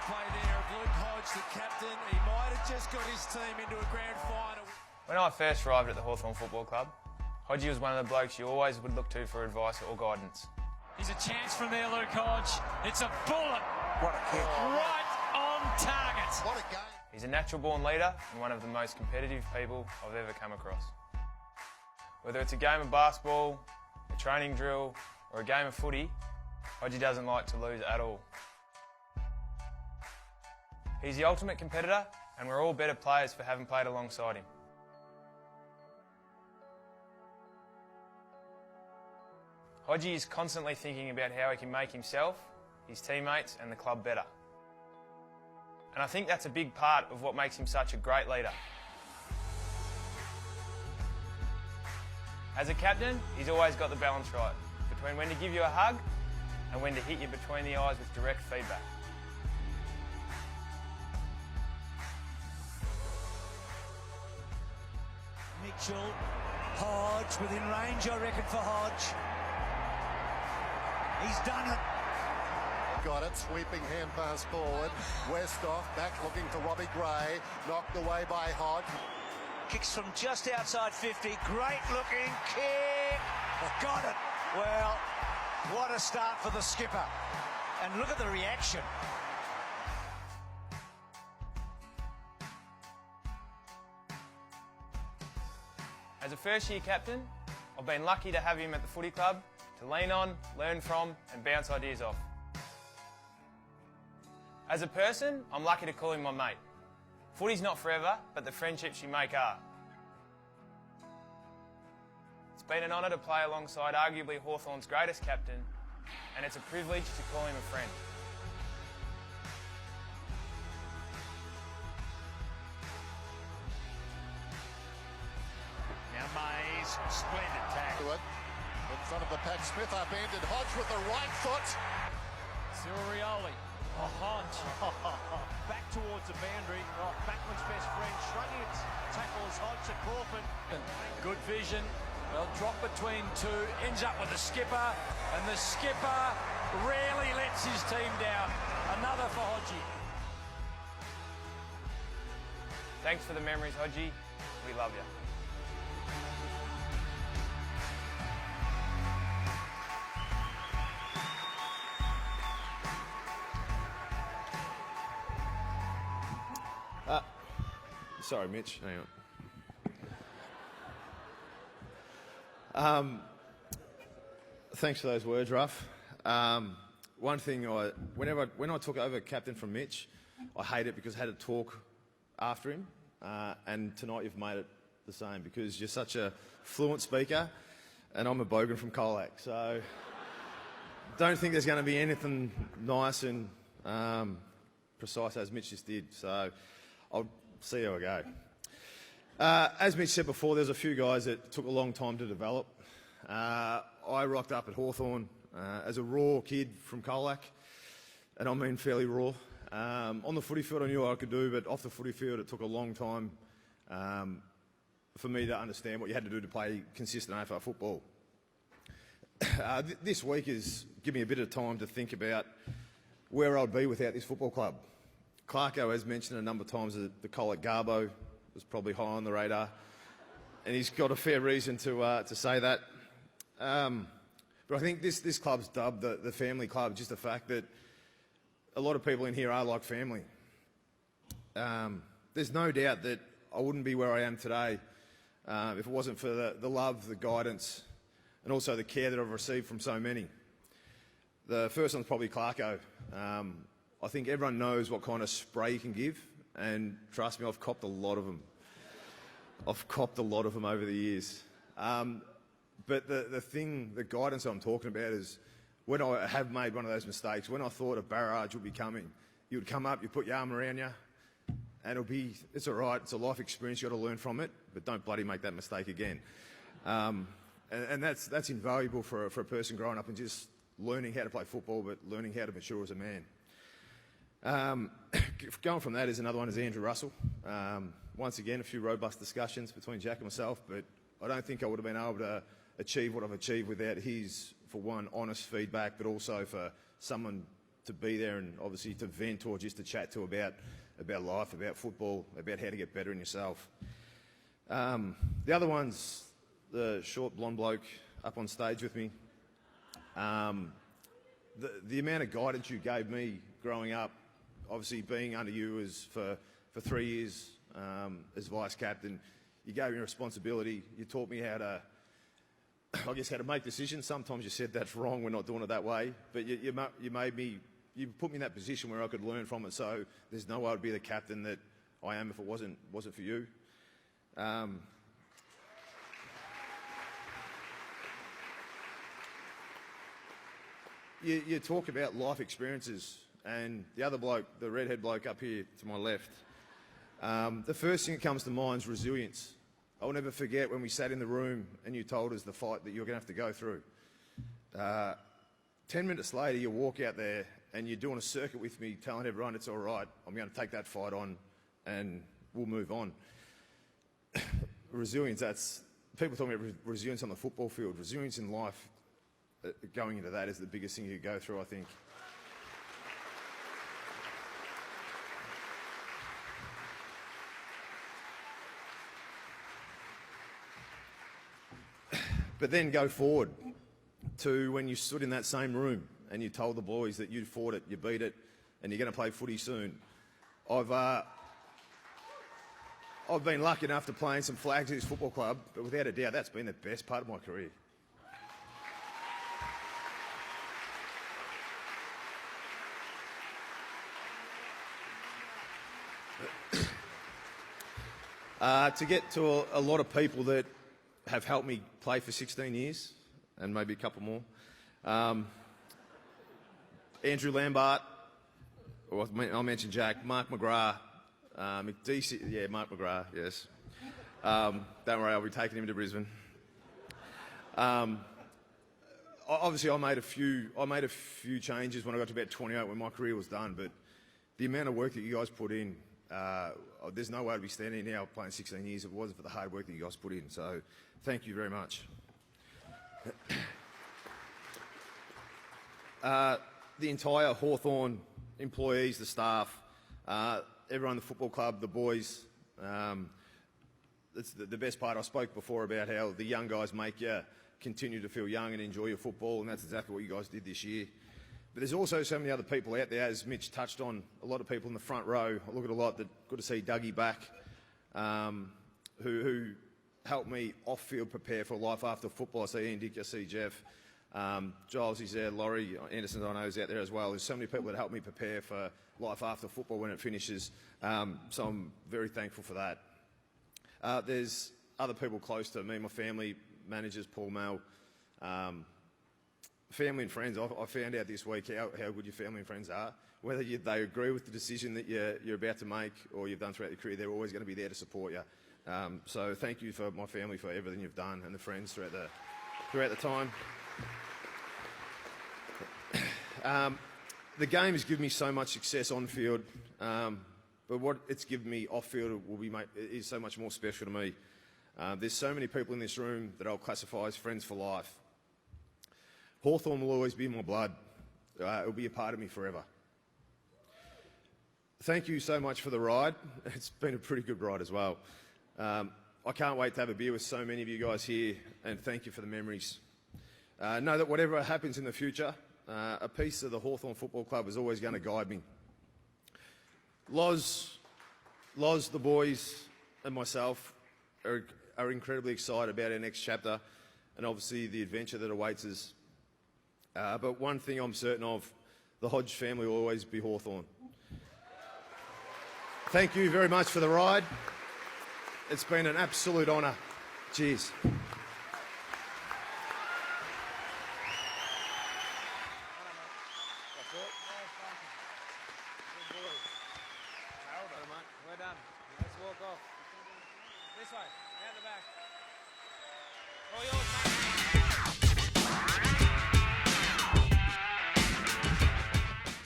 play there of Luke Hodge, the captain. He might have just got his team into a grand final. When I first arrived at the Hawthorn Football Club, Hodge was one of the blokes you always would look to for advice or guidance. Here's a chance from there, Luke Hodge. It's a bullet. What a kick. Right on target. What a game. He's a natural-born leader and one of the most competitive people I've ever come across. Whether it's a game of basketball, a training drill, or a game of footy, Hodge doesn't like to lose at all. He's the ultimate competitor, and we're all better players for having played alongside him. Hodge is constantly thinking about how he can make himself, his teammates and the club better. And I think that's a big part of what makes him such a great leader. As a captain, he's always got the balance right between when to give you a hug and when to hit you between the eyes with direct feedback. Mitchell, Hodge within range, I reckon, for Hodge. He's done it. Got it, sweeping hand pass forward. Westhoff back looking for Robbie Gray, knocked away by Hodge. Kicks from just outside 50, great looking kick. Got it. Well, what a start for the skipper. And look at the reaction. As a first-year captain, I've been lucky to have him at the footy club to lean on, learn from and bounce ideas off. As a person, I'm lucky to call him my mate. Footy's not forever, but the friendships you make are. It's been an honour to play alongside arguably Hawthorn's greatest captain, and it's a privilege to call him a friend. Now Mays, splendid tackle. In front of the pack, Smith upended Hodge with the right foot. Cyril, Hodge, Back towards the boundary. Oh, Backman's best friend. Shrugging its tackle as Hodge to Crawford. good vision. Well, drop between two, ends up with the skipper, and the skipper rarely lets his team down. Another for Hodgie. Thanks for the memories, Hodgie. We love you. Sorry, Mitch. Hang on. Thanks for those words, Ruff. One thing, when I took over captain from Mitch, I hate it because I had to talk after him. And tonight you've made it the same because you're such a fluent speaker, and I'm a bogan from Colac. So don't think there's going to be anything nice and precise as Mitch just did. So I'll see how I go. As Mitch said before, there's a few guys that took a long time to develop. I rocked up at Hawthorn as a raw kid from Colac, and I mean fairly raw. On the footy field I knew what I could do, but off the footy field it took a long time for me to understand what you had to do to play consistent AFL football. This week has given me a bit of time to think about where I'd be without this football club. Clarko has mentioned a number of times that the Colac Garbo was probably high on the radar, and he's got a fair reason to say that. But I think this club's dubbed the family club, just the fact that a lot of people in here are like family. There's no doubt that I wouldn't be where I am today if it wasn't for the love, the guidance, and also the care that I've received from so many. The first one's probably Clarko. I think everyone knows what kind of spray you can give, and trust me, I've copped a lot of them. I've copped a lot of them over the years. But the guidance I'm talking about is when I have made one of those mistakes, when I thought a barrage would be coming, you would come up, you put your arm around you, and it's all right, it's a life experience, you've got to learn from it, but don't bloody make that mistake again. And that's invaluable for a person growing up and just learning how to play football, but learning how to mature as a man. Going from that is another one is Andrew Russell. Once again, a few robust discussions between Jack and myself, but I don't think I would have been able to achieve what I've achieved without his, for one, honest feedback, but also for someone to be there and obviously to vent or just to chat to about life, about football, about how to get better in yourself. The other one's the short blonde bloke up on stage with me. The amount of guidance you gave me growing up, obviously being under you for 3 years as vice captain, you gave me responsibility. You taught me how to make decisions. Sometimes you said that's wrong, we're not doing it that way. But you put me in that position where I could learn from it. So there's no way I'd be the captain that I am if it wasn't for you. You talk about life experiences, and the other bloke, the redhead bloke up here to my left, the first thing that comes to mind is resilience. I'll never forget when we sat in the room and you told us the fight that you're going to have to go through. 10 minutes later, you walk out there and you're doing a circuit with me, telling everyone it's all right, I'm going to take that fight on and we'll move on. Resilience, people talking about resilience on the football field. Resilience in life, going into that is the biggest thing you go through, I think. But then go forward to when you stood in that same room and you told the boys that you fought it, you beat it, and you're going to play footy soon. I've been lucky enough to play in some flags at this football club, but without a doubt, that's been the best part of my career. To get to a lot of people that have helped me play for 16 years, and maybe a couple more. Andrew Lambert, I mentioned Jack, Mark McGrath, McDeesey, Mark McGrath, yes. Don't worry, I'll be taking him to Brisbane. Obviously, I made a few changes when I got to about 28 when my career was done, but the amount of work that you guys put in, there's no way I'd be standing here now playing 16 years if it wasn't for the hard work that you guys put in. So thank you very much. The entire Hawthorn employees, the staff, everyone in the football club, the boys. That's the best part. I spoke before about how the young guys make you continue to feel young and enjoy your football, and that's exactly what you guys did this year. But there's also so many other people out there, as Mitch touched on, a lot of people in the front row. I look at a lot that good to see Dougie back, who helped me off-field prepare for life after football. I see Ian Dick, I see Jeff. Giles is there, Laurie Anderson I know is out there as well. There's so many people that help me prepare for life after football when it finishes. So I'm very thankful for that. There's other people close to me, my family, managers, Paul Mel, family and friends. I found out this week how good your family and friends are. Whether they agree with the decision that you're about to make or you've done throughout your career, they're always going to be there to support you. So thank you for my family for everything you've done and the friends throughout the time. The game has given me so much success on field, but what it's given me off field is so much more special to me. There's so many people in this room that I'll classify as friends for life. Hawthorn will always be in my blood. It'll be a part of me forever. Thank you so much for the ride. It's been a pretty good ride as well. I can't wait to have a beer with so many of you guys here, and thank you for the memories. Know that whatever happens in the future, a piece of the Hawthorn Football Club is always going to guide me. Loz, the boys, and myself are incredibly excited about our next chapter and obviously the adventure that awaits us. But one thing I'm certain of, the Hodge family will always be Hawthorn. Thank you very much for the ride. It's been an absolute honour. Cheers. We're done. Let's walk off. This way, out the back. All yours, mate.